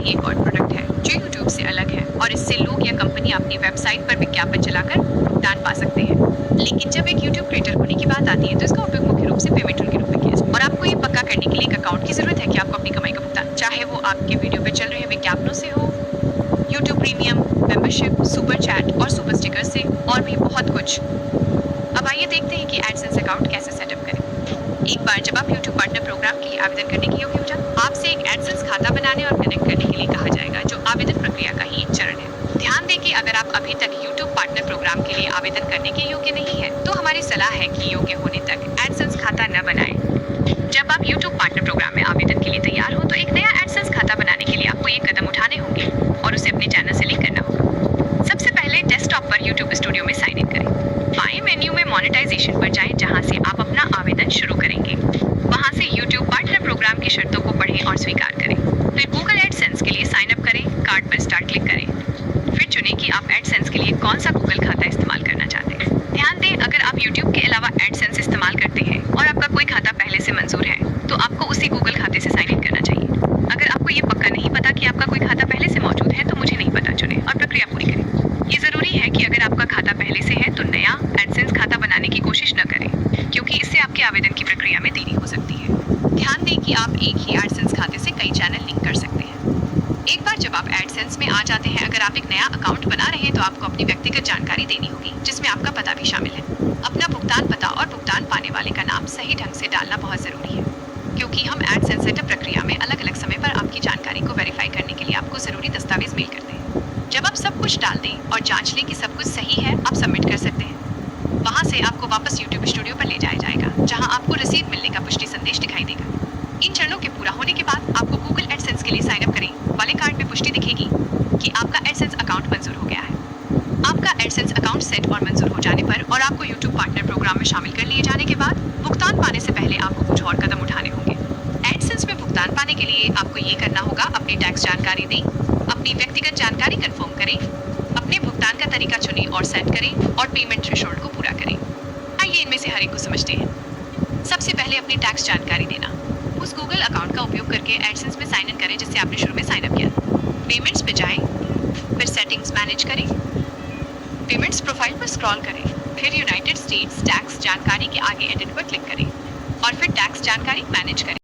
एक और प्रोडक्ट है जो यूट्यूब से अलग है और इससे लोग या कंपनी अपनी वेबसाइट पर विज्ञापन चलाकर भुगतान पा सकते हैं। लेकिन जब एक यूट्यूब क्रिएटर होने की बात आती है तो इसका उपयोग मुख्य रूप से पेमेंट के रूप में किया जाता है। और आपको ये पक्का करने के लिए एक अकाउंट की जरूरत है कि आपको अपनी कमाई का भुगतान, चाहे वो आपके वीडियो पे चल रहे विज्ञापनों से हो, YouTube premium, membership, super chat और सुपर स्टिकर से, और भी बहुत कुछ। अब आइए देखते हैं कि एडसेंस अकाउंट कैसे सेटअप करें। एक बार जब आप यूट्यूब पार्टनर प्रोग्राम के लिए आवेदन करने के योग्य हो जाए, आपसे एक एडसेंस खाता बनाने और कनेक्ट करने के लिए कहा जाएगा, जो आवेदन प्रक्रिया का ही एक चरण है। ध्यान दें कि अगर आप अभी तक यूट्यूब पार्टनर प्रोग्राम के लिए आवेदन करने के योग्य नहीं है तो हमारी सलाह है कि योग्य होने तक एडसेंस खाता न बनाएं। जब आप यूट्यूब पार्टनर प्रोग्राम में आवेदन के लिए तैयार हो तो एक नया एडसेंस खाता बनाने के लिए आपको ये कदम उठाने होंगे और उसे अपने चैनल से लिंक करना होगा। सबसे पहले डेस्कटॉप पर यूट्यूब स्टूडियो में साइन इन करें। बाएं मेन्यू में मोनेटाइजेशन पर जाएं, जहां से आप अपना आवेदन शुरू करेंगे। वहां से यूट्यूब पार्टनर प्रोग्राम की शर्तों को पढ़ें और स्वीकार करें। फिर गूगल एडसेंस के लिए साइन अप करें, कार्ड पर स्टार्ट क्लिक करें। फिर चुनें कि आप एडसेंस के लिए कौन सा गूगल खाता इस्तेमाल करना चाहते हैं। ध्यान दें, अगर आप यूट्यूब के अलावा एडसेंस इस्तेमाल करते हैं और आपका कोई खाता पहले से मंजूर है तो आपको उसी गूगल खाते से साइन इन करना चाहिए। अगर आपको ये पक्का नहीं पता कि आपका कोई खाता पहले से मौजूद है तो मुझे नहीं पता चुनें और प्रक्रिया पूरी करें। ये जरूरी है कि अगर आपका खाता पहले से है तो नया एडसेंस खाता बनाने की कोशिश न करें, क्योंकि इससे आपके आवेदन की प्रक्रिया में देरी हो सकती है। ध्यान दें कि आप एक ही एडसेंस खाते से कई चैनल लिंक कर सकते हैं। एक बार जब आप एडसेंस में आ जाते हैं, अगर आप एक नया अकाउंट बना रहे हैं तो आपको अपनी व्यक्तिगत जानकारी देनी होगी, जिसमें आपका पता भी शामिल है। अपना भुगतान पता और भुगतान पाने वाले का नाम सही ढंग से डालना बहुत जरूरी है, क्योंकि हम एडसेंस सेटअप प्रक्रिया में अलग अलग समय पर आपकी जानकारी को वेरीफाई करने के लिए आपको जरूरी दस्तावेज मेल करते हैं। जब आप सब कुछ डाल दें और जांच लें कि सब कुछ सही है, आप सबमिट कर सकते हैं। वहां से आपको वापस यूट्यूब स्टूडियो पर ले जाया जाएगा, जहां आपको रसीद मिलने का पुष्टि संदेश दिखाई देगा। इन चरणों के पूरा होने के बाद आपको गूगल एडसेंस के लिए साइन अप करें वाले कार्ड में पुष्टि दिखेगी कि आपका एडसेंस अकाउंट मंजूर हो गया है। आपका एडसेंस अकाउंट सेट और मंजूर हो जाने पर और आपको यूट्यूब पार्टनर प्रोग्राम में शामिल कर लिए जाने के बाद भुगतान पाने से पहले आपको कुछ और कदम उठाने होंगे। एडसेंस में भुगतान पाने के लिए आपको ये करना होगा: अपनी टैक्स जानकारी दें, अपनी व्यक्तिगत जानकारी कंफर्म करें, अपने भुगतान का तरीका चुनें और सेट करें, और पेमेंट थ्रेशोल्ड को पूरा करें। आइए इनमें से हर एक को समझते हैं। सबसे पहले अपनी टैक्स जानकारी देना। उस गूगल अकाउंट का उपयोग करके एडसेंस में साइन इन करें जिससे आपने शुरू में साइन अप किया। पेमेंट्स पे जाएं, फिर सेटिंग्स मैनेज करें, पेमेंट्स प्रोफाइल पर स्क्रॉल करें, फिर यूनाइटेड स्टेट्स टैक्स जानकारी के आगे एडिट पर क्लिक करें और फिर टैक्स जानकारी मैनेज करें।